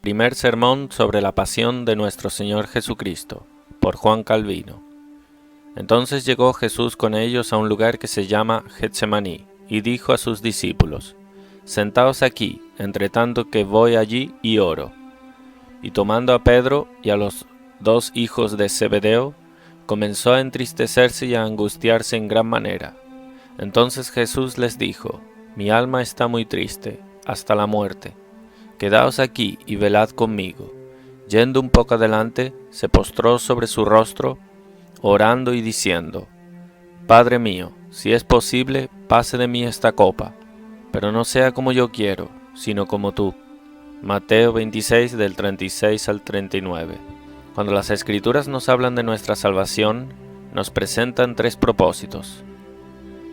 Primer sermón sobre la pasión de nuestro Señor Jesucristo, por Juan Calvino. Entonces llegó Jesús con ellos a un lugar que se llama Getsemaní, y dijo a sus discípulos: Sentaos aquí, entre tanto que voy allí y oro. Y tomando a Pedro y a los dos hijos de Zebedeo, comenzó a entristecerse y a angustiarse en gran manera. Entonces Jesús les dijo: Mi alma está muy triste, hasta la muerte. Quedaos aquí y velad conmigo. Yendo un poco adelante, se postró sobre su rostro, orando y diciendo: Padre mío, si es posible, pase de mí esta copa, pero no sea como yo quiero, sino como tú. Mateo 26, del 36 al 39. Cuando las Escrituras nos hablan de nuestra salvación, nos presentan tres propósitos.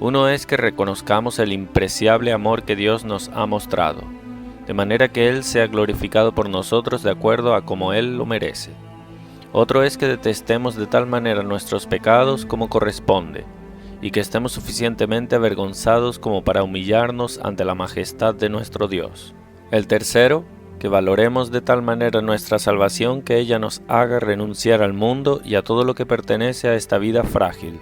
Uno es que reconozcamos el impreciable amor que Dios nos ha mostrado, de manera que Él sea glorificado por nosotros de acuerdo a como Él lo merece. Otro es que detestemos de tal manera nuestros pecados como corresponde, y que estemos suficientemente avergonzados como para humillarnos ante la majestad de nuestro Dios. El tercero, que valoremos de tal manera nuestra salvación que ella nos haga renunciar al mundo y a todo lo que pertenece a esta vida frágil,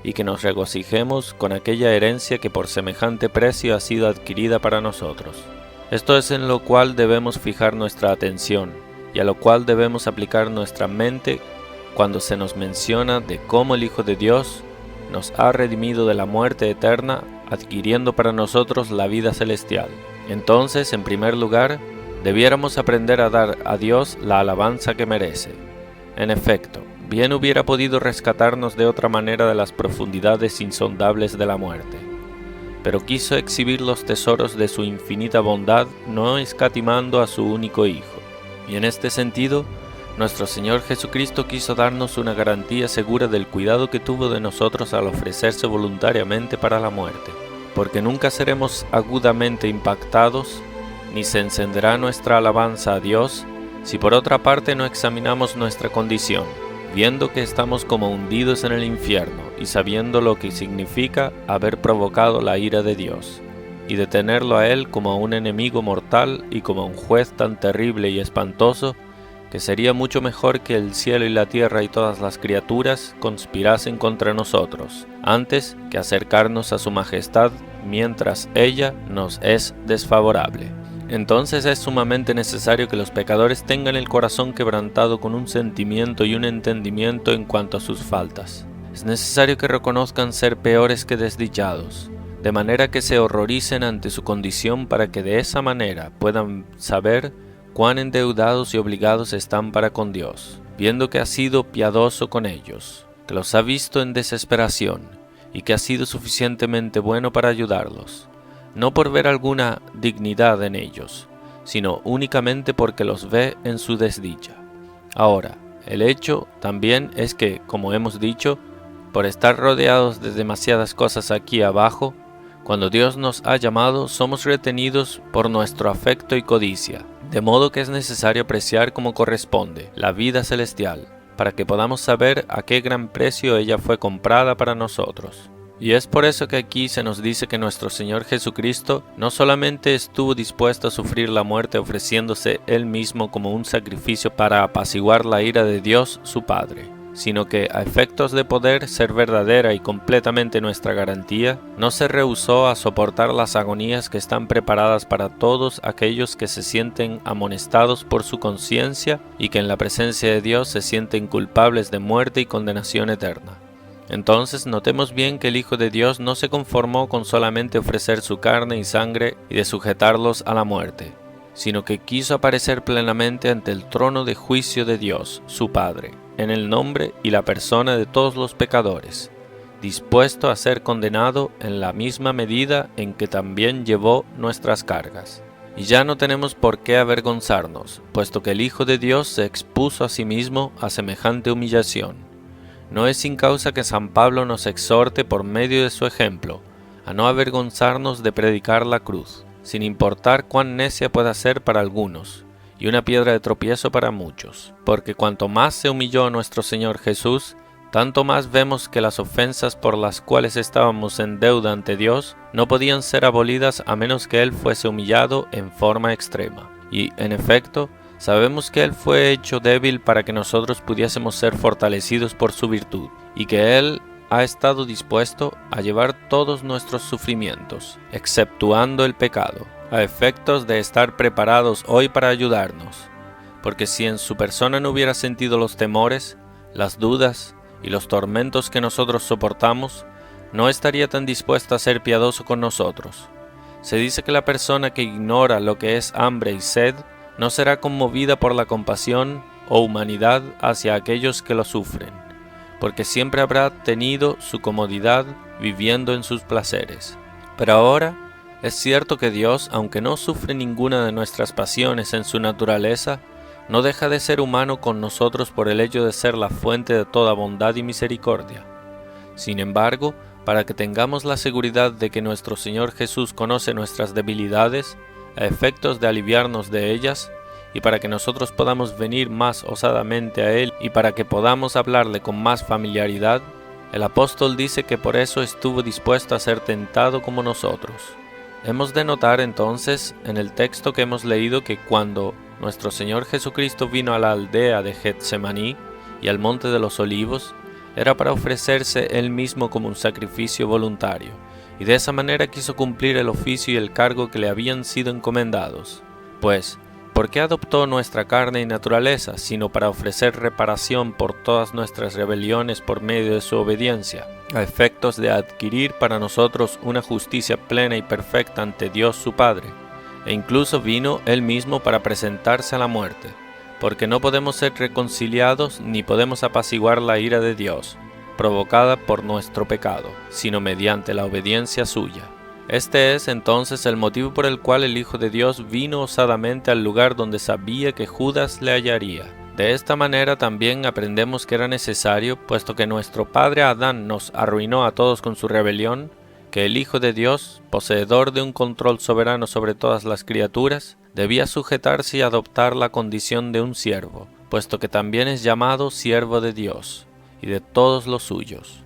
y que nos regocijemos con aquella herencia que por semejante precio ha sido adquirida para nosotros. Esto es en lo cual debemos fijar nuestra atención, y a lo cual debemos aplicar nuestra mente cuando se nos menciona de cómo el Hijo de Dios nos ha redimido de la muerte eterna, adquiriendo para nosotros la vida celestial. Entonces, en primer lugar, debiéramos aprender a dar a Dios la alabanza que merece. En efecto, bien hubiera podido rescatarnos de otra manera de las profundidades insondables de la muerte, pero quiso exhibir los tesoros de su infinita bondad, no escatimando a su único Hijo. Y en este sentido, nuestro Señor Jesucristo quiso darnos una garantía segura del cuidado que tuvo de nosotros al ofrecerse voluntariamente para la muerte, porque nunca seremos agudamente impactados, ni se encenderá nuestra alabanza a Dios, si por otra parte no examinamos nuestra condición, viendo que estamos como hundidos en el infierno y sabiendo lo que significa haber provocado la ira de Dios, y de tenerlo a Él como a un enemigo mortal y como a un juez tan terrible y espantoso, que sería mucho mejor que el cielo y la tierra y todas las criaturas conspirasen contra nosotros, antes que acercarnos a su majestad mientras ella nos es desfavorable. Entonces es sumamente necesario que los pecadores tengan el corazón quebrantado con un sentimiento y un entendimiento en cuanto a sus faltas. Es necesario que reconozcan ser peores que desdichados, de manera que se horroricen ante su condición para que de esa manera puedan saber cuán endeudados y obligados están para con Dios, viendo que ha sido piadoso con ellos, que los ha visto en desesperación y que ha sido suficientemente bueno para ayudarlos, no por ver alguna dignidad en ellos, sino únicamente porque los ve en su desdicha. Ahora, el hecho también es que, como hemos dicho, por estar rodeados de demasiadas cosas aquí abajo, cuando Dios nos ha llamado, somos retenidos por nuestro afecto y codicia, de modo que es necesario apreciar como corresponde la vida celestial, para que podamos saber a qué gran precio ella fue comprada para nosotros. Y es por eso que aquí se nos dice que nuestro Señor Jesucristo no solamente estuvo dispuesto a sufrir la muerte ofreciéndose Él mismo como un sacrificio para apaciguar la ira de Dios su Padre, sino que a efectos de poder ser verdadera y completamente nuestra garantía, no se rehusó a soportar las agonías que están preparadas para todos aquellos que se sienten amonestados por su conciencia y que en la presencia de Dios se sienten culpables de muerte y condenación eterna. Entonces notemos bien que el Hijo de Dios no se conformó con solamente ofrecer su carne y sangre y de sujetarlos a la muerte, sino que quiso aparecer plenamente ante el trono de juicio de Dios, su Padre, en el nombre y la persona de todos los pecadores, dispuesto a ser condenado en la misma medida en que también llevó nuestras cargas. Y ya no tenemos por qué avergonzarnos, puesto que el Hijo de Dios se expuso a sí mismo a semejante humillación. No es sin causa que San Pablo nos exhorte por medio de su ejemplo a no avergonzarnos de predicar la cruz, sin importar cuán necia pueda ser para algunos, y una piedra de tropiezo para muchos, porque cuanto más se humilló nuestro Señor Jesús, tanto más vemos que las ofensas por las cuales estábamos en deuda ante Dios no podían ser abolidas a menos que Él fuese humillado en forma extrema. Y, en efecto, Sabemos que Él fue hecho débil para que nosotros pudiésemos ser fortalecidos por su virtud, y que Él ha estado dispuesto a llevar todos nuestros sufrimientos, exceptuando el pecado, a efectos de estar preparados hoy para ayudarnos. Porque si en su persona no hubiera sentido los temores, las dudas y los tormentos que nosotros soportamos, no estaría tan dispuesto a ser piadoso con nosotros. Se dice que la persona que ignora lo que es hambre y sed no será conmovida por la compasión o humanidad hacia aquellos que lo sufren, porque siempre habrá tenido su comodidad viviendo en sus placeres. Pero ahora es cierto que Dios, aunque no sufre ninguna de nuestras pasiones en su naturaleza, no deja de ser humano con nosotros por el hecho de ser la fuente de toda bondad y misericordia. Sin embargo, para que tengamos la seguridad de que nuestro Señor Jesús conoce nuestras debilidades, a efectos de aliviarnos de ellas, y para que nosotros podamos venir más osadamente a Él y para que podamos hablarle con más familiaridad, el apóstol dice que por eso estuvo dispuesto a ser tentado como nosotros. Hemos de notar entonces en el texto que hemos leído que cuando nuestro Señor Jesucristo vino a la aldea de Getsemaní y al monte de los olivos, era para ofrecerse Él mismo como un sacrificio voluntario, y de esa manera quiso cumplir el oficio y el cargo que le habían sido encomendados. Pues, ¿por qué adoptó nuestra carne y naturaleza, sino para ofrecer reparación por todas nuestras rebeliones por medio de su obediencia, a efectos de adquirir para nosotros una justicia plena y perfecta ante Dios su Padre? E incluso vino Él mismo para presentarse a la muerte, porque no podemos ser reconciliados ni podemos apaciguar la ira de Dios, provocada por nuestro pecado, sino mediante la obediencia suya. Este es entonces el motivo por el cual el Hijo de Dios vino osadamente al lugar donde sabía que Judas le hallaría. De esta manera también aprendemos que era necesario, puesto que nuestro padre Adán nos arruinó a todos con su rebelión, que el Hijo de Dios, poseedor de un control soberano sobre todas las criaturas, debía sujetarse y adoptar la condición de un siervo, puesto que también es llamado siervo de Dios y de todos los suyos.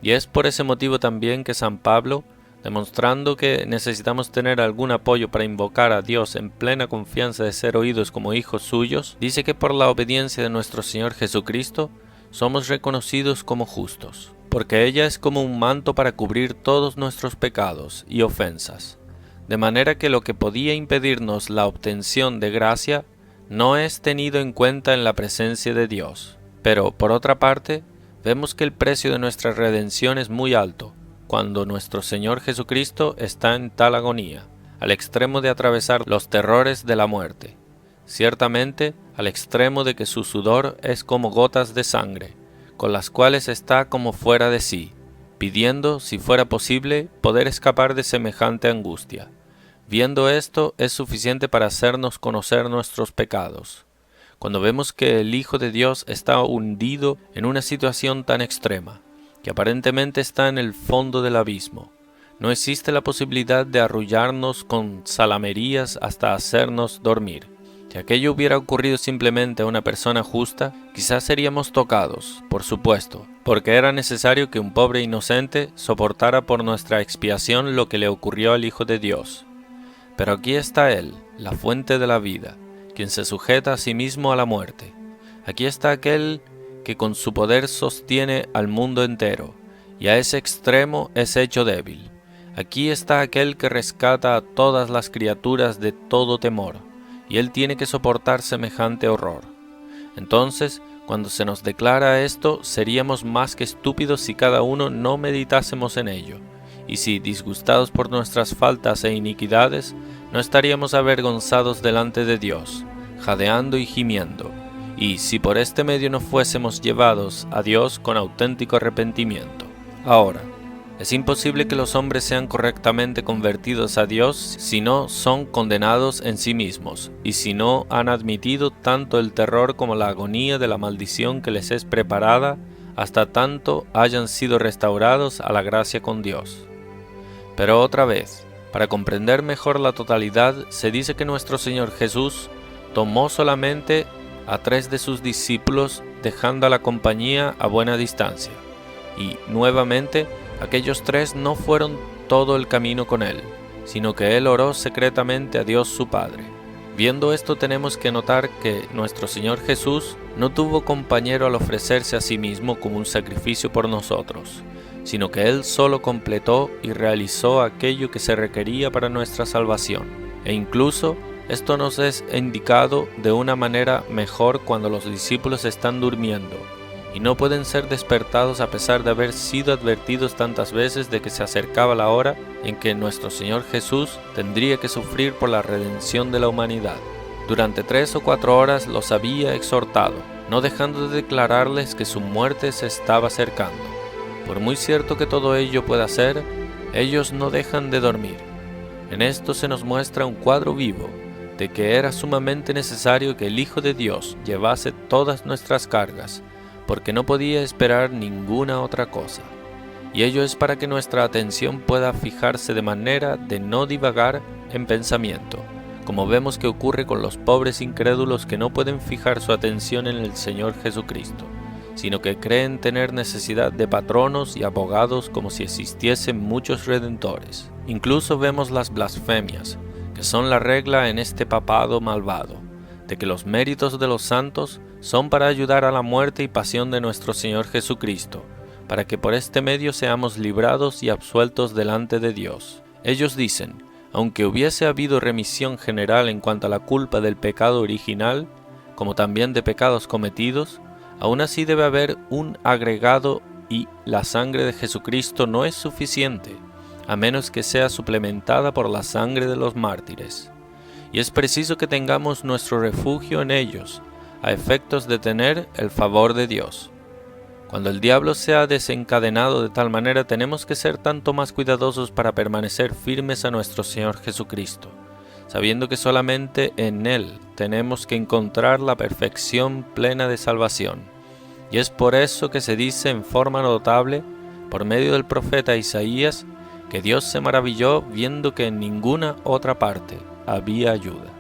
Y es por ese motivo también que San Pablo, demostrando que necesitamos tener algún apoyo para invocar a Dios en plena confianza de ser oídos como hijos suyos, dice que por la obediencia de nuestro Señor Jesucristo somos reconocidos como justos, porque ella es como un manto para cubrir todos nuestros pecados y ofensas, de manera que lo que podía impedirnos la obtención de gracia no es tenido en cuenta en la presencia de Dios. Pero, por otra parte, vemos que el precio de nuestra redención es muy alto, cuando nuestro Señor Jesucristo está en tal agonía, al extremo de atravesar los terrores de la muerte, ciertamente al extremo de que su sudor es como gotas de sangre, con las cuales está como fuera de sí, pidiendo, si fuera posible, poder escapar de semejante angustia. Viendo esto, es suficiente para hacernos conocer nuestros pecados. Cuando vemos que el Hijo de Dios está hundido en una situación tan extrema, que aparentemente está en el fondo del abismo, no existe la posibilidad de arrullarnos con zalamerías hasta hacernos dormir. Si aquello hubiera ocurrido simplemente a una persona justa, quizás seríamos tocados, por supuesto, porque era necesario que un pobre inocente soportara por nuestra expiación lo que le ocurrió al Hijo de Dios. Pero aquí está Él, la fuente de la vida, quien se sujeta a sí mismo a la muerte. Aquí está aquel que con su poder sostiene al mundo entero, y a ese extremo es hecho débil. Aquí está aquel que rescata a todas las criaturas de todo temor, y Él tiene que soportar semejante horror. Entonces, cuando se nos declara esto, seríamos más que estúpidos si cada uno no meditásemos en ello, y si, disgustados por nuestras faltas e iniquidades, no estaríamos avergonzados delante de Dios, jadeando y gimiendo, y si por este medio no fuésemos llevados a Dios con auténtico arrepentimiento. Ahora, es imposible que los hombres sean correctamente convertidos a Dios si no son condenados en sí mismos, y si no han admitido tanto el terror como la agonía de la maldición que les es preparada, hasta tanto hayan sido restaurados a la gracia con Dios. Pero otra vez, para comprender mejor la totalidad, se dice que nuestro Señor Jesús tomó solamente a 3 de sus discípulos, dejando a la compañía a buena distancia, y nuevamente aquellos 3 no fueron todo el camino con Él, sino que Él oró secretamente a Dios su Padre. Viendo esto tenemos que notar que nuestro Señor Jesús no tuvo compañero al ofrecerse a sí mismo como un sacrificio por nosotros, sino que Él solo completó y realizó aquello que se requería para nuestra salvación. E incluso esto nos es indicado de una manera mejor cuando los discípulos están durmiendo y no pueden ser despertados a pesar de haber sido advertidos tantas veces de que se acercaba la hora en que nuestro Señor Jesús tendría que sufrir por la redención de la humanidad. Durante 3 o 4 horas los había exhortado, no dejando de declararles que su muerte se estaba acercando. Por muy cierto que todo ello pueda ser, ellos no dejan de dormir. En esto se nos muestra un cuadro vivo de que era sumamente necesario que el Hijo de Dios llevase todas nuestras cargas, porque no podía esperar ninguna otra cosa. Y ello es para que nuestra atención pueda fijarse de manera de no divagar en pensamiento, como vemos que ocurre con los pobres incrédulos que no pueden fijar su atención en el Señor Jesucristo, sino que creen tener necesidad de patronos y abogados como si existiesen muchos redentores. Incluso vemos las blasfemias, que son la regla en este papado malvado, de que los méritos de los santos son para ayudar a la muerte y pasión de nuestro Señor Jesucristo, para que por este medio seamos librados y absueltos delante de Dios. Ellos dicen, aunque hubiese habido remisión general en cuanto a la culpa del pecado original, como también de pecados cometidos, aún así debe haber un agregado y la sangre de Jesucristo no es suficiente, a menos que sea suplementada por la sangre de los mártires. Y es preciso que tengamos nuestro refugio en ellos, a efectos de tener el favor de Dios. Cuando el diablo se ha desencadenado de tal manera, tenemos que ser tanto más cuidadosos para permanecer firmes a nuestro Señor Jesucristo, sabiendo que solamente en Él tenemos que encontrar la perfección plena de salvación. Y es por eso que se dice en forma notable, por medio del profeta Isaías, que Dios se maravilló viendo que en ninguna otra parte había ayuda.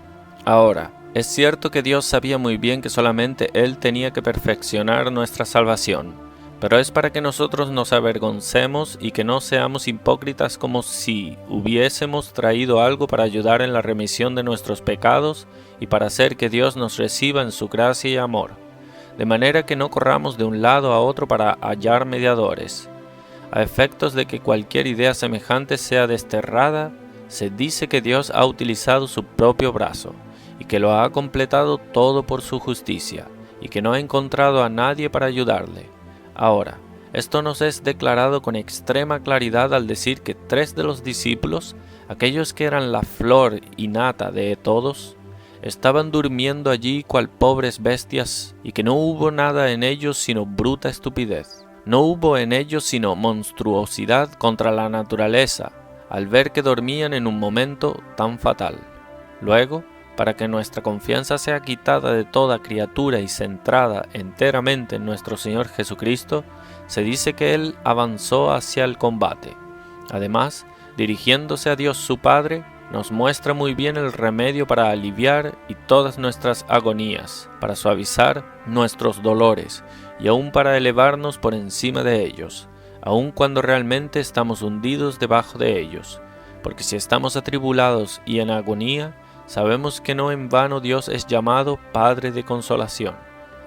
Ahora, es cierto que Dios sabía muy bien que solamente Él tenía que perfeccionar nuestra salvación, pero es para que nosotros nos avergoncemos y que no seamos hipócritas como si hubiésemos traído algo para ayudar en la remisión de nuestros pecados y para hacer que Dios nos reciba en su gracia y amor, de manera que no corramos de un lado a otro para hallar mediadores. A efectos de que cualquier idea semejante sea desterrada, se dice que Dios ha utilizado su propio brazo, y que lo ha completado todo por su justicia, y que no ha encontrado a nadie para ayudarle. Ahora, esto nos es declarado con extrema claridad al decir que 3 de los discípulos, aquellos que eran la flor y nata de todos, estaban durmiendo allí cual pobres bestias, y que no hubo nada en ellos sino bruta estupidez. No hubo en ellos sino monstruosidad contra la naturaleza, al ver que dormían en un momento tan fatal. Luego, para que nuestra confianza sea quitada de toda criatura y centrada enteramente en nuestro Señor Jesucristo, se dice que Él avanzó hacia el combate. Además, dirigiéndose a Dios su Padre, nos muestra muy bien el remedio para aliviar y todas nuestras agonías, para suavizar nuestros dolores y aún para elevarnos por encima de ellos, aun cuando realmente estamos hundidos debajo de ellos, porque si estamos atribulados y en agonía, sabemos que no en vano Dios es llamado Padre de consolación.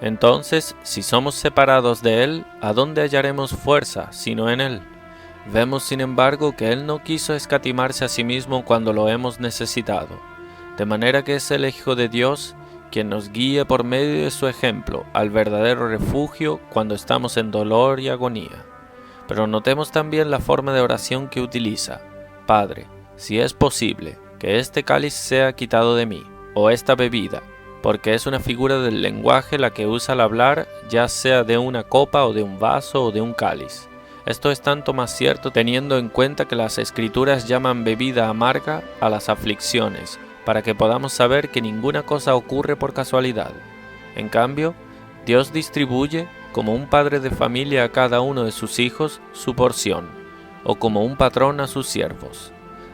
Entonces, si somos separados de Él, ¿a dónde hallaremos fuerza sino en Él? Vemos, sin embargo, que Él no quiso escatimarse a sí mismo cuando lo hemos necesitado, de manera que es el Hijo de Dios quien nos guía por medio de su ejemplo al verdadero refugio cuando estamos en dolor y agonía. Pero notemos también la forma de oración que utiliza: Padre, si es posible, que este cáliz sea quitado de mí, o esta bebida, porque es una figura del lenguaje la que usa al hablar, ya sea de una copa o de un vaso o de un cáliz. Esto es tanto más cierto teniendo en cuenta que las Escrituras llaman bebida amarga a las aflicciones, para que podamos saber que ninguna cosa ocurre por casualidad. En cambio, Dios distribuye, como un padre de familia a cada uno de sus hijos, su porción, o como un patrón a sus siervos.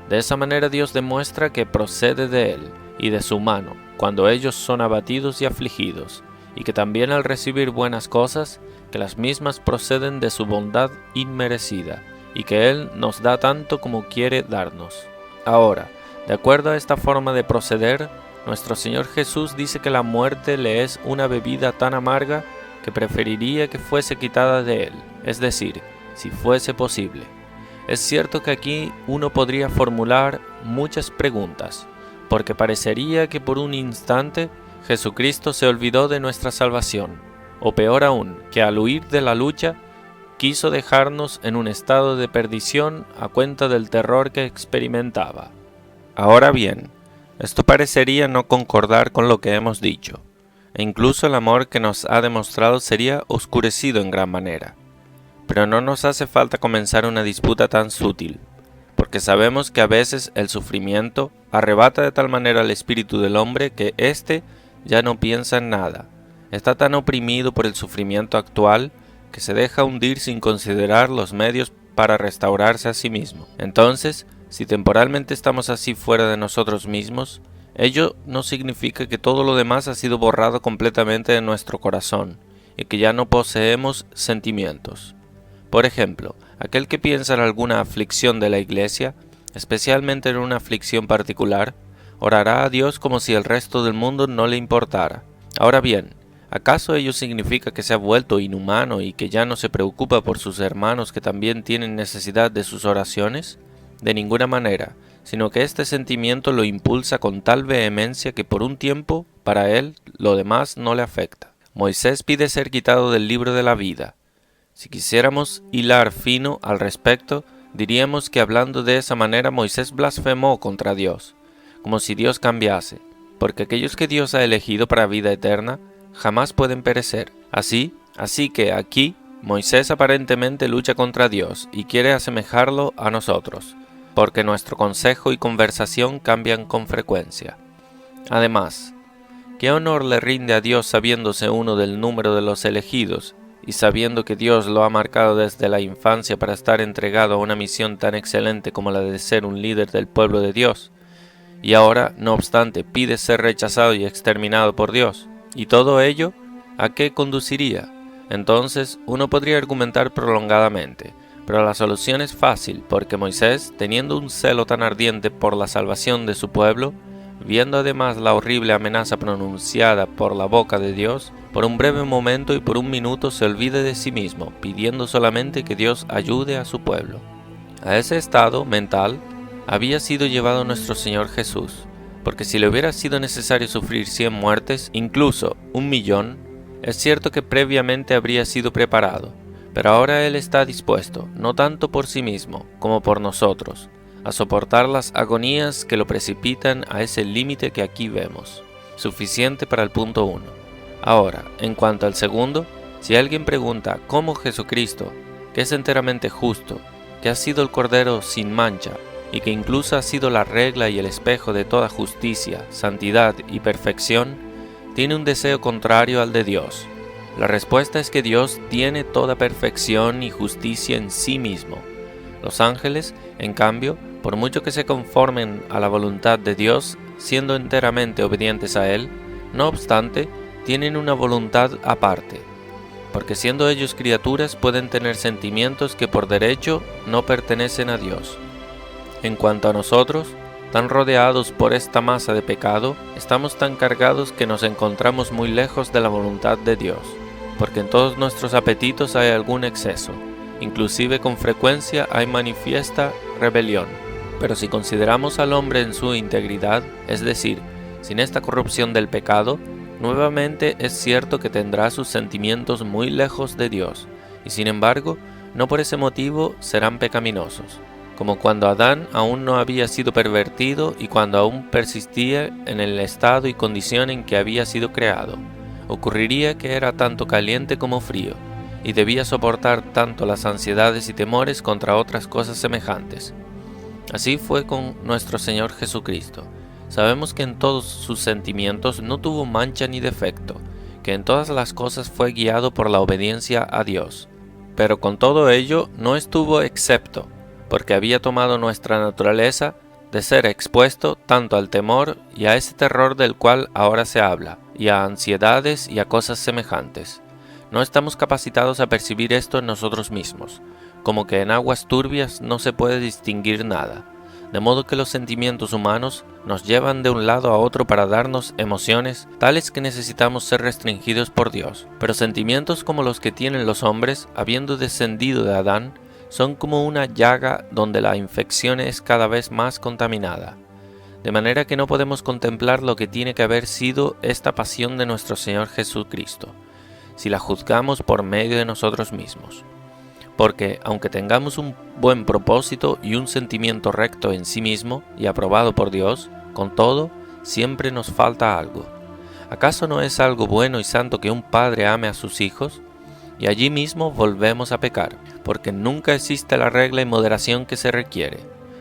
De esa manera Dios demuestra que procede de Él y de su mano, cuando ellos son abatidos y afligidos, y que también al recibir buenas cosas, que las mismas proceden de su bondad inmerecida, y que Él nos da tanto como quiere darnos. Ahora, de acuerdo a esta forma de proceder, Nuestro Señor Jesús dice que la muerte le es una bebida tan amarga que preferiría que fuese quitada de él, es decir, si fuese posible. Es cierto que aquí uno podría formular muchas preguntas, porque parecería que por un instante Jesucristo se olvidó de nuestra salvación, o peor aún, que al huir de la lucha, quiso dejarnos en un estado de perdición a cuenta del terror que experimentaba. Ahora bien, esto parecería no concordar con lo que hemos dicho, e incluso el amor que nos ha demostrado sería oscurecido en gran manera. Pero no nos hace falta comenzar una disputa tan sutil, porque sabemos que a veces el sufrimiento arrebata de tal manera el espíritu del hombre que éste ya no piensa en nada, está tan oprimido por el sufrimiento actual que se deja hundir sin considerar los medios para restaurarse a sí mismo. Entonces, si temporalmente estamos así fuera de nosotros mismos, ello no significa que todo lo demás ha sido borrado completamente de nuestro corazón y que ya no poseemos sentimientos. Por ejemplo, aquel que piensa en alguna aflicción de la Iglesia, especialmente en una aflicción particular, orará a Dios como si el resto del mundo no le importara. Ahora bien, ¿acaso ello significa que se ha vuelto inhumano y que ya no se preocupa por sus hermanos que también tienen necesidad de sus oraciones? De ninguna manera, sino que este sentimiento lo impulsa con tal vehemencia que por un tiempo, para él, lo demás no le afecta. Moisés pide ser quitado del libro de la vida. Si quisiéramos hilar fino al respecto, diríamos que hablando de esa manera Moisés blasfemó contra Dios, como si Dios cambiase, porque aquellos que Dios ha elegido para vida eterna jamás pueden perecer. Así que aquí Moisés aparentemente lucha contra Dios y quiere asemejarlo a nosotros, porque nuestro consejo y conversación cambian con frecuencia. Además, ¿qué honor le rinde a Dios sabiéndose uno del número de los elegidos y sabiendo que Dios lo ha marcado desde la infancia para estar entregado a una misión tan excelente como la de ser un líder del pueblo de Dios? Y ahora, no obstante, pide ser rechazado y exterminado por Dios. ¿Y todo ello a qué conduciría? Entonces, uno podría argumentar prolongadamente, pero la solución es fácil, porque Moisés, teniendo un celo tan ardiente por la salvación de su pueblo, viendo además la horrible amenaza pronunciada por la boca de Dios, por un breve momento y por un minuto se olvida de sí mismo, pidiendo solamente que Dios ayude a su pueblo. A ese estado mental había sido llevado nuestro Señor Jesús, porque si le hubiera sido necesario sufrir 100 muertes, incluso 1.000.000, es cierto que previamente habría sido preparado, pero ahora Él está dispuesto, no tanto por sí mismo como por nosotros, a soportar las agonías que lo precipitan a ese límite que aquí vemos. Suficiente para el punto 1. Ahora, en cuanto al segundo, si alguien pregunta cómo Jesucristo, que es enteramente justo, que ha sido el Cordero sin mancha, y que incluso ha sido la regla y el espejo de toda justicia, santidad y perfección, tiene un deseo contrario al de Dios. La respuesta es que Dios tiene toda perfección y justicia en sí mismo. Los ángeles, en cambio, por mucho que se conformen a la voluntad de Dios, siendo enteramente obedientes a Él, no obstante, tienen una voluntad aparte, porque siendo ellos criaturas pueden tener sentimientos que por derecho no pertenecen a Dios. En cuanto a nosotros, tan rodeados por esta masa de pecado, estamos tan cargados que nos encontramos muy lejos de la voluntad de Dios, porque en todos nuestros apetitos hay algún exceso, inclusive con frecuencia hay manifiesta rebelión. Pero si consideramos al hombre en su integridad, es decir, sin esta corrupción del pecado, nuevamente es cierto que tendrá sus sentimientos muy lejos de Dios, y sin embargo, no por ese motivo serán pecaminosos, como cuando Adán aún no había sido pervertido y cuando aún persistía en el estado y condición en que había sido creado. Ocurriría que era tanto caliente como frío, y debía soportar tanto las ansiedades y temores contra otras cosas semejantes. Así fue con nuestro Señor Jesucristo. Sabemos que en todos sus sentimientos no tuvo mancha ni defecto, que en todas las cosas fue guiado por la obediencia a Dios. Pero con todo ello no estuvo excepto, porque había tomado nuestra naturaleza de ser expuesto tanto al temor y a ese terror del cual ahora se habla, y a ansiedades y a cosas semejantes. No estamos capacitados a percibir esto en nosotros mismos, como que en aguas turbias no se puede distinguir nada. de modo que los sentimientos humanos nos llevan de un lado a otro para darnos emociones tales que necesitamos ser restringidos por Dios. Pero sentimientos como los que tienen los hombres, habiendo descendido de Adán, son como una llaga donde la infección es cada vez más contaminada. De manera que no podemos contemplar lo que tiene que haber sido esta pasión de nuestro Señor Jesucristo, si la juzgamos por medio de nosotros mismos. Porque, aunque tengamos un buen propósito y un sentimiento recto en sí mismo y aprobado por Dios, con todo, siempre nos falta algo. ¿Acaso no es algo bueno y santo que un padre ame a sus hijos? Y allí mismo volvemos a pecar, porque nunca existe la regla y moderación que se requiere.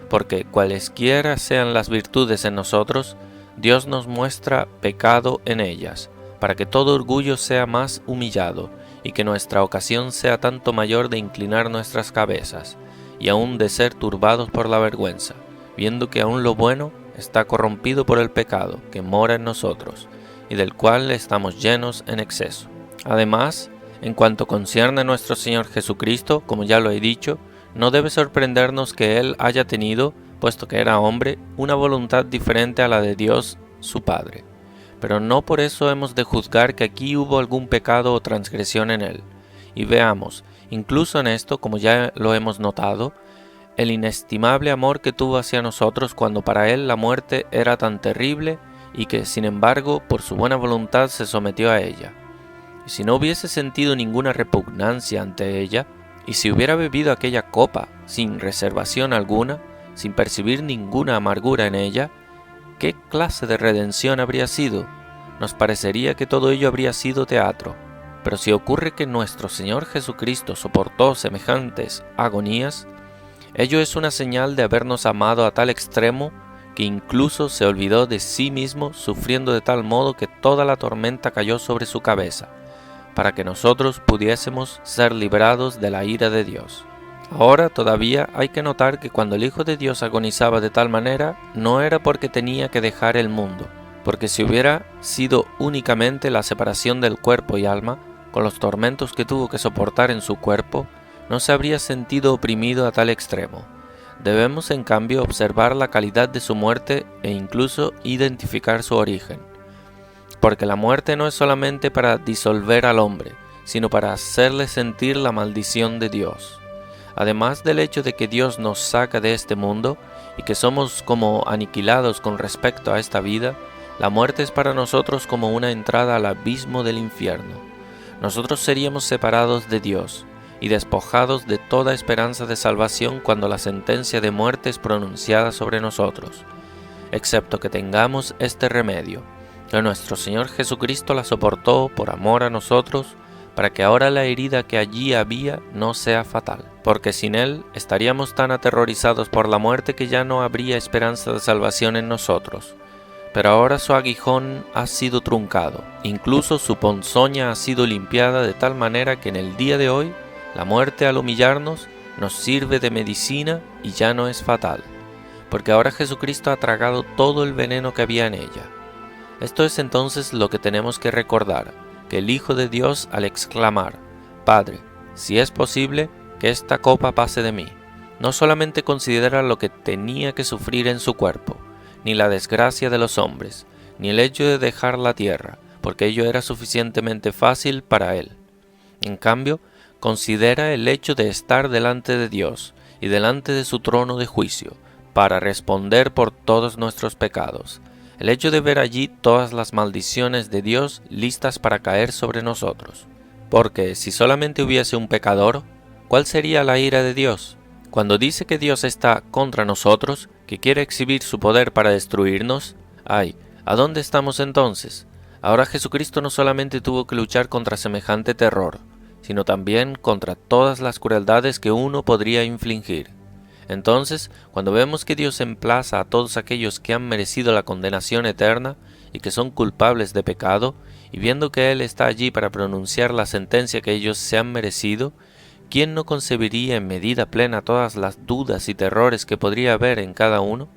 Porque cualesquiera sean las virtudes en nosotros, Dios nos muestra pecado en ellas, para que todo orgullo sea más humillado, y que nuestra ocasión sea tanto mayor de inclinar nuestras cabezas, y aún de ser turbados por la vergüenza, viendo que aún lo bueno está corrompido por el pecado que mora en nosotros, y del cual estamos llenos en exceso. Además, en cuanto concierne a nuestro Señor Jesucristo, como ya lo he dicho, no debe sorprendernos que Él haya tenido, puesto que era hombre, una voluntad diferente a la de Dios su Padre. Pero no por eso hemos de juzgar que aquí hubo algún pecado o transgresión en Él. Y veamos, incluso en esto, como ya lo hemos notado, el inestimable amor que tuvo hacia nosotros cuando para Él la muerte era tan terrible y que, sin embargo, por su buena voluntad se sometió a ella. Y si no hubiese sentido ninguna repugnancia ante ella, y si hubiera bebido aquella copa sin reservación alguna, sin percibir ninguna amargura en ella, ¿qué clase de redención habría sido? Nos parecería que todo ello habría sido teatro. Pero si ocurre que nuestro Señor Jesucristo soportó semejantes agonías, ello es una señal de habernos amado a tal extremo que incluso se olvidó de sí mismo, sufriendo de tal modo que toda la tormenta cayó sobre su cabeza, para que nosotros pudiésemos ser librados de la ira de Dios. Ahora todavía hay que notar que cuando el Hijo de Dios agonizaba de tal manera, no era porque tenía que dejar el mundo, porque si hubiera sido únicamente la separación del cuerpo y alma, con los tormentos que tuvo que soportar en su cuerpo, no se habría sentido oprimido a tal extremo. Debemos en cambio observar la calidad de su muerte e incluso identificar su origen. Porque la muerte no es solamente para disolver al hombre, sino para hacerle sentir la maldición de Dios. Además del hecho de que Dios nos saca de este mundo y que somos como aniquilados con respecto a esta vida, la muerte es para nosotros como una entrada al abismo del infierno. Nosotros seríamos separados de Dios y despojados de toda esperanza de salvación cuando la sentencia de muerte es pronunciada sobre nosotros, excepto que tengamos este remedio, que nuestro Señor Jesucristo la soportó por amor a nosotros, para que ahora la herida que allí había no sea fatal, porque sin Él estaríamos tan aterrorizados por la muerte que ya no habría esperanza de salvación en nosotros. Pero ahora su aguijón ha sido truncado, incluso su ponzoña ha sido limpiada de tal manera que en el día de hoy, la muerte al humillarnos nos sirve de medicina y ya no es fatal, porque ahora Jesucristo ha tragado todo el veneno que había en ella. Esto es entonces lo que tenemos que recordar, que el Hijo de Dios al exclamar, «Padre, si es posible, que esta copa pase de mí», no solamente considera lo que tenía que sufrir en su cuerpo, ni la desgracia de los hombres, ni el hecho de dejar la tierra, porque ello era suficientemente fácil para él. En cambio, considera el hecho de estar delante de Dios y delante de su trono de juicio, para responder por todos nuestros pecados, el hecho de ver allí todas las maldiciones de Dios listas para caer sobre nosotros. Porque si solamente hubiese un pecador, ¿cuál sería la ira de Dios? Cuando dice que Dios está contra nosotros, que quiere exhibir su poder para destruirnos, ¡ay! ¿A dónde estamos entonces? Ahora Jesucristo no solamente tuvo que luchar contra semejante terror, sino también contra todas las crueldades que uno podría infligir. Entonces, cuando vemos que Dios emplaza a todos aquellos que han merecido la condenación eterna y que son culpables de pecado, y viendo que Él está allí para pronunciar la sentencia que ellos se han merecido, ¿quién no concebiría en medida plena todas las dudas y terrores que podría haber en cada uno?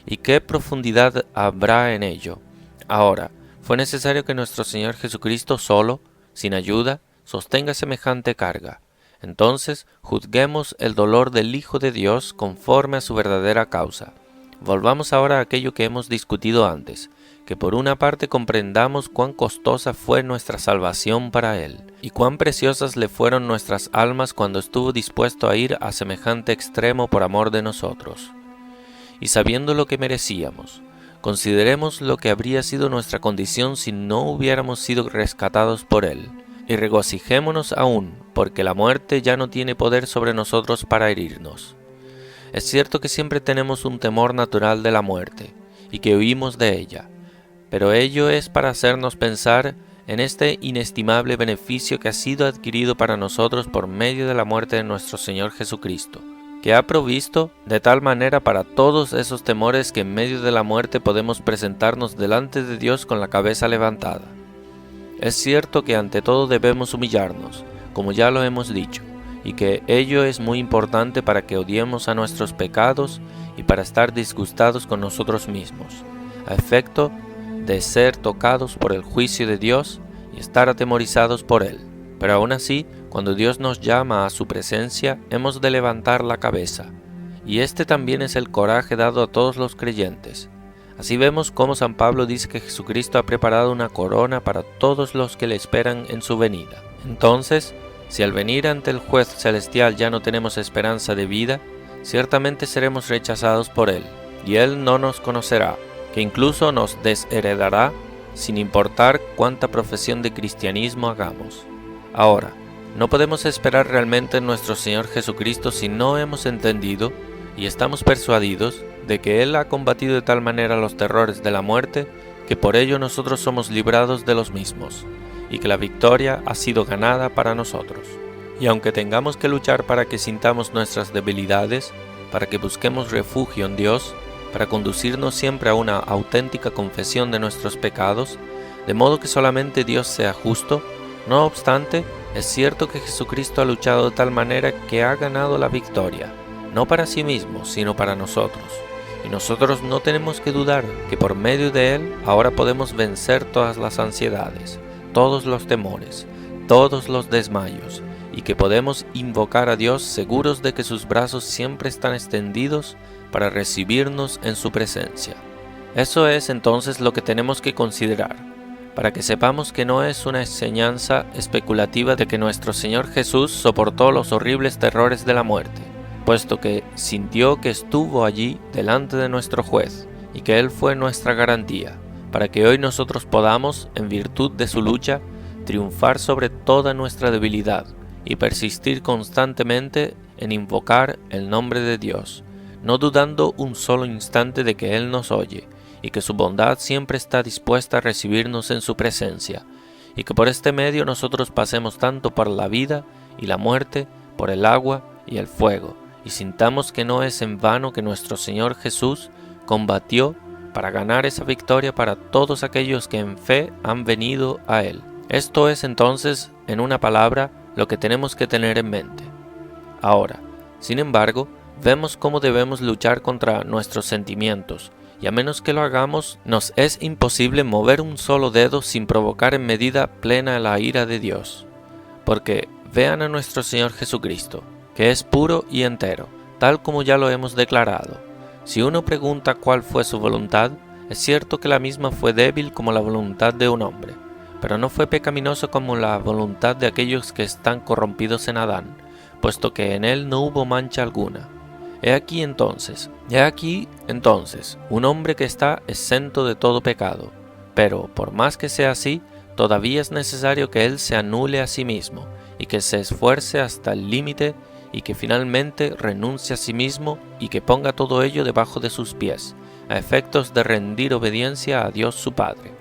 ¿Y qué profundidad habrá en ello? Ahora, fue necesario que nuestro Señor Jesucristo solo, sin ayuda, sostenga semejante carga. Entonces juzguemos el dolor del Hijo de Dios conforme a su verdadera causa. Volvamos ahora a aquello que hemos discutido antes, que por una parte comprendamos cuán costosa fue nuestra salvación para Él, y cuán preciosas le fueron nuestras almas cuando estuvo dispuesto a ir a semejante extremo por amor de nosotros. Y sabiendo lo que merecíamos, consideremos lo que habría sido nuestra condición si no hubiéramos sido rescatados por Él, y regocijémonos aún, porque la muerte ya no tiene poder sobre nosotros para herirnos. Es cierto que siempre tenemos un temor natural de la muerte, y que huimos de ella, pero ello es para hacernos pensar en este inestimable beneficio que ha sido adquirido para nosotros por medio de la muerte de nuestro Señor Jesucristo, que ha provisto de tal manera para todos esos temores que en medio de la muerte podemos presentarnos delante de Dios con la cabeza levantada. Es cierto que ante todo debemos humillarnos, como ya lo hemos dicho, y que ello es muy importante para que odiemos a nuestros pecados y para estar disgustados con nosotros mismos, a efecto de ser tocados por el juicio de Dios y estar atemorizados por Él. Pero aún así, cuando Dios nos llama a su presencia, hemos de levantar la cabeza, y este también es el coraje dado a todos los creyentes. Así vemos cómo San Pablo dice que Jesucristo ha preparado una corona para todos los que le esperan en su venida. Entonces, si al venir ante el juez celestial ya no tenemos esperanza de vida, ciertamente seremos rechazados por Él, y Él no nos conocerá, que incluso nos desheredará sin importar cuánta profesión de cristianismo hagamos. Ahora, no podemos esperar realmente en nuestro Señor Jesucristo si no hemos entendido y estamos persuadidos de que Él ha combatido de tal manera los terrores de la muerte que por ello nosotros somos librados de los mismos, y que la victoria ha sido ganada para nosotros. Y aunque tengamos que luchar para que sintamos nuestras debilidades, para que busquemos refugio en Dios, para conducirnos siempre a una auténtica confesión de nuestros pecados, de modo que solamente Dios sea justo, no obstante, es cierto que Jesucristo ha luchado de tal manera que ha ganado la victoria, no para sí mismo, sino para nosotros. Y nosotros no tenemos que dudar que por medio de Él ahora podemos vencer todas las ansiedades, todos los temores, todos los desmayos, y que podemos invocar a Dios seguros de que sus brazos siempre están extendidos para recibirnos en su presencia. Eso es entonces lo que tenemos que considerar, para que sepamos que no es una enseñanza especulativa de que nuestro Señor Jesús soportó los horribles terrores de la muerte, puesto que sintió que estuvo allí delante de nuestro juez, y que Él fue nuestra garantía, para que hoy nosotros podamos, en virtud de su lucha, triunfar sobre toda nuestra debilidad, y persistir constantemente en invocar el nombre de Dios, no dudando un solo instante de que Él nos oye, y que su bondad siempre está dispuesta a recibirnos en su presencia, y que por este medio nosotros pasemos tanto por la vida y la muerte, por el agua y el fuego, y sintamos que no es en vano que nuestro Señor Jesús combatió para ganar esa victoria para todos aquellos que en fe han venido a Él. Esto es entonces, en una palabra, lo que tenemos que tener en mente. Ahora, sin embargo, vemos cómo debemos luchar contra nuestros sentimientos, y a menos que lo hagamos, nos es imposible mover un solo dedo sin provocar en medida plena la ira de Dios. Porque vean a nuestro Señor Jesucristo, que es puro y entero, tal como ya lo hemos declarado. Si uno pregunta cuál fue su voluntad, es cierto que la misma fue débil como la voluntad de un hombre, pero no fue pecaminoso como la voluntad de aquellos que están corrompidos en Adán, puesto que en él no hubo mancha alguna. He aquí entonces, un hombre que está exento de todo pecado, pero por más que sea así, todavía es necesario que él se anule a sí mismo, y que se esfuerce hasta el límite, y que finalmente renuncie a sí mismo, y que ponga todo ello debajo de sus pies, a efectos de rendir obediencia a Dios su Padre.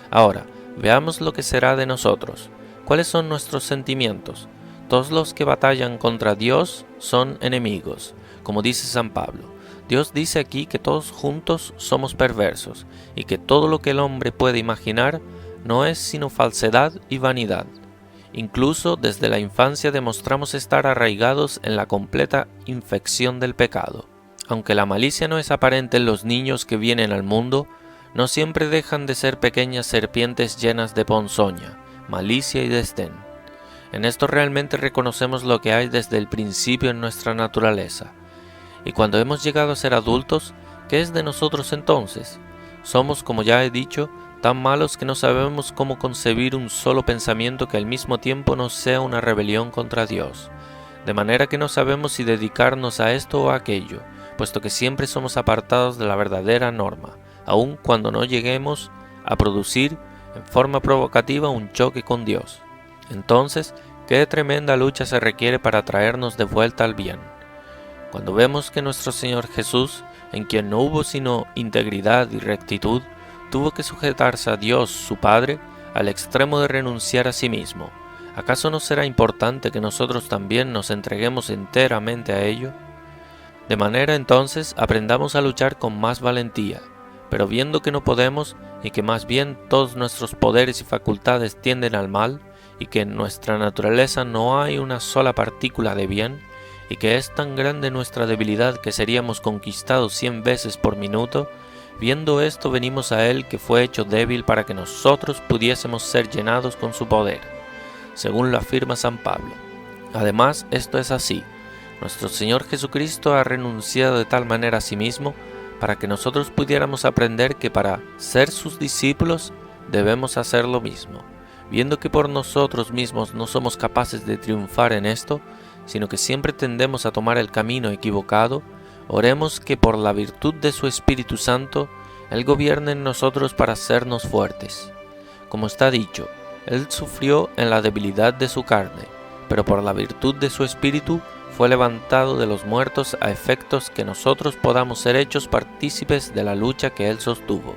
Ahora, veamos lo que será de nosotros. ¿Cuáles son nuestros sentimientos? Todos los que batallan contra Dios son enemigos, como dice San Pablo. Dios dice aquí que todos juntos somos perversos, y que todo lo que el hombre puede imaginar no es sino falsedad y vanidad. Incluso desde la infancia demostramos estar arraigados en la completa infección del pecado. Aunque la malicia no es aparente en los niños que vienen al mundo, no siempre dejan de ser pequeñas serpientes llenas de ponzoña, malicia y desdén. En esto realmente reconocemos lo que hay desde el principio en nuestra naturaleza. Y cuando hemos llegado a ser adultos, ¿qué es de nosotros entonces? Somos, como ya he dicho, tan malos que no sabemos cómo concebir un solo pensamiento que al mismo tiempo no sea una rebelión contra Dios. De manera que no sabemos si dedicarnos a esto o a aquello, puesto que siempre somos apartados de la verdadera norma, aun cuando no lleguemos a producir en forma provocativa un choque con Dios. Entonces, qué tremenda lucha se requiere para traernos de vuelta al bien. Cuando vemos que nuestro Señor Jesús, en quien no hubo sino integridad y rectitud, tuvo que sujetarse a Dios su Padre al extremo de renunciar a sí mismo, ¿acaso no será importante que nosotros también nos entreguemos enteramente a ello? De manera entonces aprendamos a luchar con más valentía, pero viendo que no podemos y que más bien todos nuestros poderes y facultades tienden al mal, y que en nuestra naturaleza no hay una sola partícula de bien, y que es tan grande nuestra debilidad que seríamos conquistados 100 veces por minuto, viendo esto venimos a Él que fue hecho débil para que nosotros pudiésemos ser llenados con su poder, según lo afirma San Pablo. Además, esto es así. Nuestro Señor Jesucristo ha renunciado de tal manera a sí mismo para que nosotros pudiéramos aprender que para ser sus discípulos debemos hacer lo mismo. Viendo que por nosotros mismos no somos capaces de triunfar en esto, sino que siempre tendemos a tomar el camino equivocado, oremos que por la virtud de su Espíritu Santo, Él gobierne en nosotros para hacernos fuertes. Como está dicho, Él sufrió en la debilidad de su carne, pero por la virtud de su Espíritu fue levantado de los muertos a efectos que nosotros podamos ser hechos partícipes de la lucha que Él sostuvo,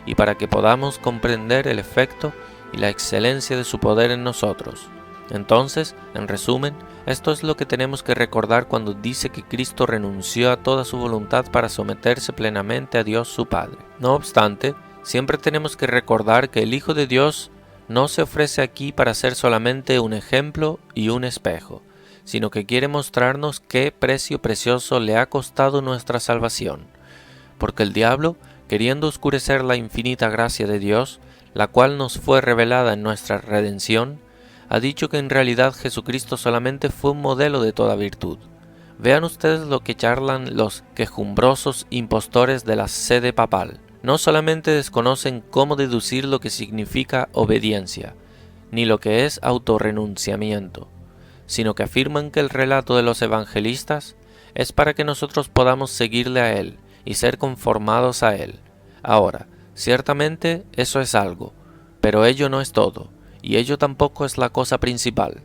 y para que podamos comprender el efecto y la excelencia de su poder en nosotros. Entonces, en resumen, esto es lo que tenemos que recordar cuando dice que Cristo renunció a toda su voluntad para someterse plenamente a Dios su Padre. No obstante, siempre tenemos que recordar que el Hijo de Dios no se ofrece aquí para ser solamente un ejemplo y un espejo, sino que quiere mostrarnos qué precio precioso le ha costado nuestra salvación. Porque el diablo, queriendo oscurecer la infinita gracia de Dios, la cual nos fue revelada en nuestra redención, ha dicho que en realidad Jesucristo solamente fue un modelo de toda virtud. Vean ustedes lo que charlan los quejumbrosos impostores de la sede papal. No solamente desconocen cómo deducir lo que significa obediencia, ni lo que es autorrenunciamiento, sino que afirman que el relato de los evangelistas es para que nosotros podamos seguirle a Él y ser conformados a Él. Ahora, ciertamente eso es algo, pero ello no es todo, y ello tampoco es la cosa principal,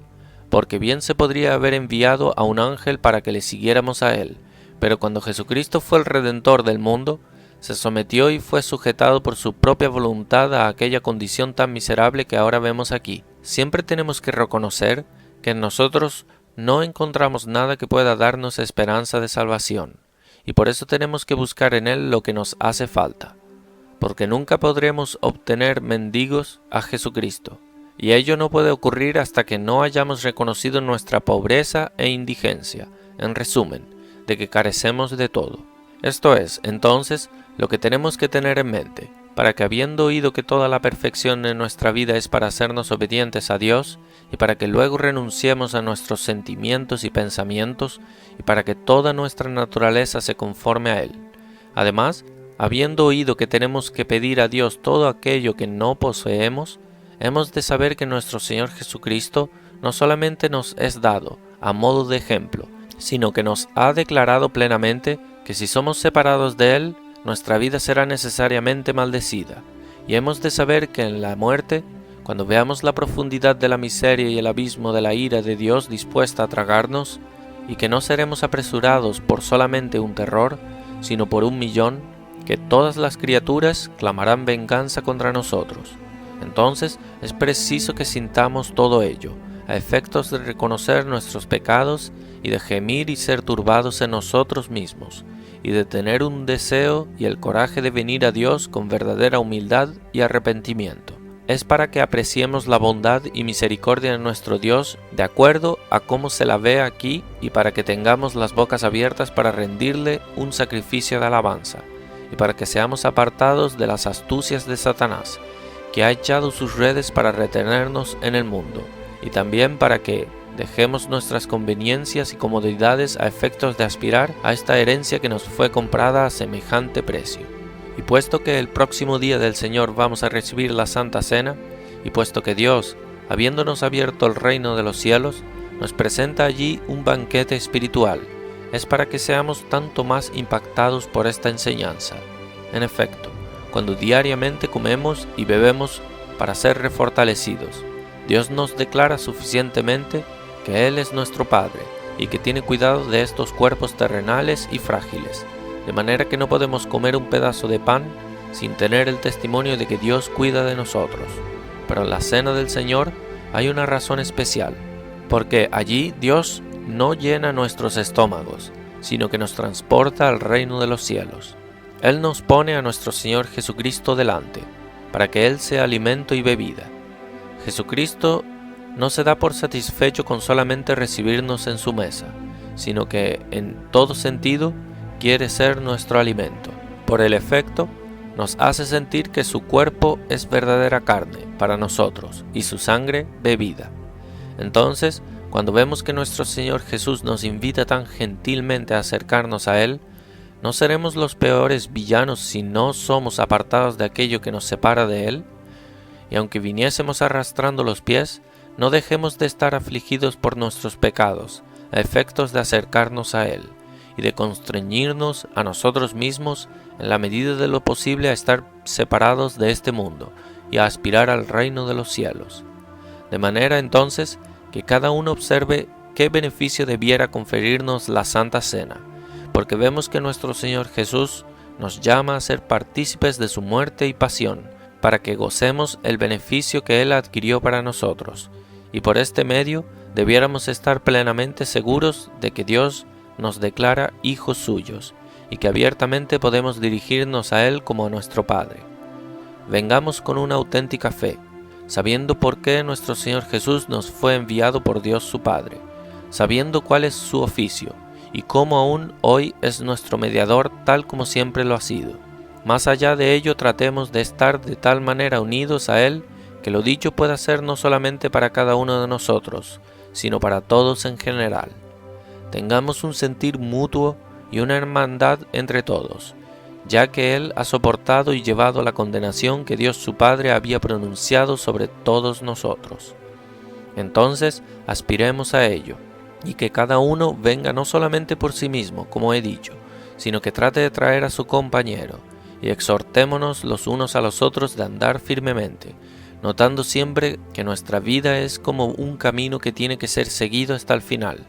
porque bien se podría haber enviado a un ángel para que le siguiéramos a Él, pero cuando Jesucristo fue el Redentor del mundo, se sometió y fue sujetado por su propia voluntad a aquella condición tan miserable que ahora vemos aquí. Siempre tenemos que reconocer que en nosotros no encontramos nada que pueda darnos esperanza de salvación, y por eso tenemos que buscar en Él lo que nos hace falta, porque nunca podremos obtener mendigos a Jesucristo, y ello no puede ocurrir hasta que no hayamos reconocido nuestra pobreza e indigencia, en resumen, de que carecemos de todo. Esto es, entonces, lo que tenemos que tener en mente, para que habiendo oído que toda la perfección en nuestra vida es para hacernos obedientes a Dios, y para que luego renunciemos a nuestros sentimientos y pensamientos, y para que toda nuestra naturaleza se conforme a Él. Además, habiendo oído que tenemos que pedir a Dios todo aquello que no poseemos, hemos de saber que nuestro Señor Jesucristo no solamente nos es dado a modo de ejemplo, sino que nos ha declarado plenamente que si somos separados de Él, nuestra vida será necesariamente maldecida, y hemos de saber que en la muerte, cuando veamos la profundidad de la miseria y el abismo de la ira de Dios dispuesta a tragarnos, y que no seremos apresurados por solamente un terror, sino por 1.000.000, que todas las criaturas clamarán venganza contra nosotros. Entonces es preciso que sintamos todo ello, a efectos de reconocer nuestros pecados y de gemir y ser turbados en nosotros mismos, y de tener un deseo y el coraje de venir a Dios con verdadera humildad y arrepentimiento. Es para que apreciemos la bondad y misericordia de nuestro Dios de acuerdo a cómo se la ve aquí, y para que tengamos las bocas abiertas para rendirle un sacrificio de alabanza, y para que seamos apartados de las astucias de Satanás, que ha echado sus redes para retenernos en el mundo, y también para que dejemos nuestras conveniencias y comodidades a efectos de aspirar a esta herencia que nos fue comprada a semejante precio. Y puesto que el próximo día del Señor vamos a recibir la Santa Cena, y puesto que Dios, habiéndonos abierto el reino de los cielos, nos presenta allí un banquete espiritual, es para que seamos tanto más impactados por esta enseñanza. En efecto, cuando diariamente comemos y bebemos para ser refortalecidos, Dios nos declara suficientemente que Él es nuestro Padre y que tiene cuidado de estos cuerpos terrenales y frágiles, de manera que no podemos comer un pedazo de pan sin tener el testimonio de que Dios cuida de nosotros. Pero en la cena del Señor hay una razón especial, porque allí Dios no llena nuestros estómagos, sino que nos transporta al reino de los cielos. Él nos pone a nuestro Señor Jesucristo delante, para que Él sea alimento y bebida. Jesucristo no se da por satisfecho con solamente recibirnos en su mesa, sino que en todo sentido quiere ser nuestro alimento. Por el efecto, nos hace sentir que su cuerpo es verdadera carne para nosotros y su sangre bebida. Entonces, cuando vemos que nuestro Señor Jesús nos invita tan gentilmente a acercarnos a Él, ¿no seremos los peores villanos si no somos apartados de aquello que nos separa de Él? Y aunque viniésemos arrastrando los pies, no dejemos de estar afligidos por nuestros pecados, a efectos de acercarnos a Él, y de constreñirnos a nosotros mismos en la medida de lo posible a estar separados de este mundo y a aspirar al reino de los cielos. De manera entonces que cada uno observe qué beneficio debiera conferirnos la Santa Cena, porque vemos que nuestro Señor Jesús nos llama a ser partícipes de su muerte y pasión, para que gocemos el beneficio que Él adquirió para nosotros, y por este medio debiéramos estar plenamente seguros de que Dios nos declara hijos suyos, y que abiertamente podemos dirigirnos a Él como a nuestro Padre. Vengamos con una auténtica fe, sabiendo por qué nuestro Señor Jesús nos fue enviado por Dios su Padre, sabiendo cuál es su oficio, y cómo aún hoy es nuestro mediador tal como siempre lo ha sido. Más allá de ello, tratemos de estar de tal manera unidos a Él que lo dicho pueda ser no solamente para cada uno de nosotros, sino para todos en general. Tengamos un sentir mutuo y una hermandad entre todos, ya que Él ha soportado y llevado la condenación que Dios su Padre había pronunciado sobre todos nosotros. Entonces, aspiremos a ello, y que cada uno venga no solamente por sí mismo, como he dicho, sino que trate de traer a su compañero, y exhortémonos los unos a los otros de andar firmemente, notando siempre que nuestra vida es como un camino que tiene que ser seguido hasta el final,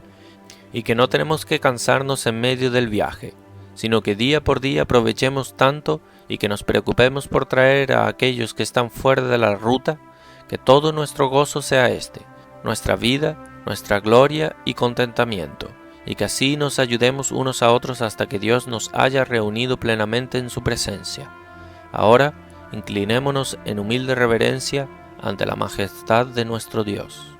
y que no tenemos que cansarnos en medio del viaje, sino que día por día aprovechemos tanto y que nos preocupemos por traer a aquellos que están fuera de la ruta, que todo nuestro gozo sea este, nuestra vida, nuestra gloria y contentamiento, y que así nos ayudemos unos a otros hasta que Dios nos haya reunido plenamente en su presencia. Ahora, inclinémonos en humilde reverencia ante la majestad de nuestro Dios.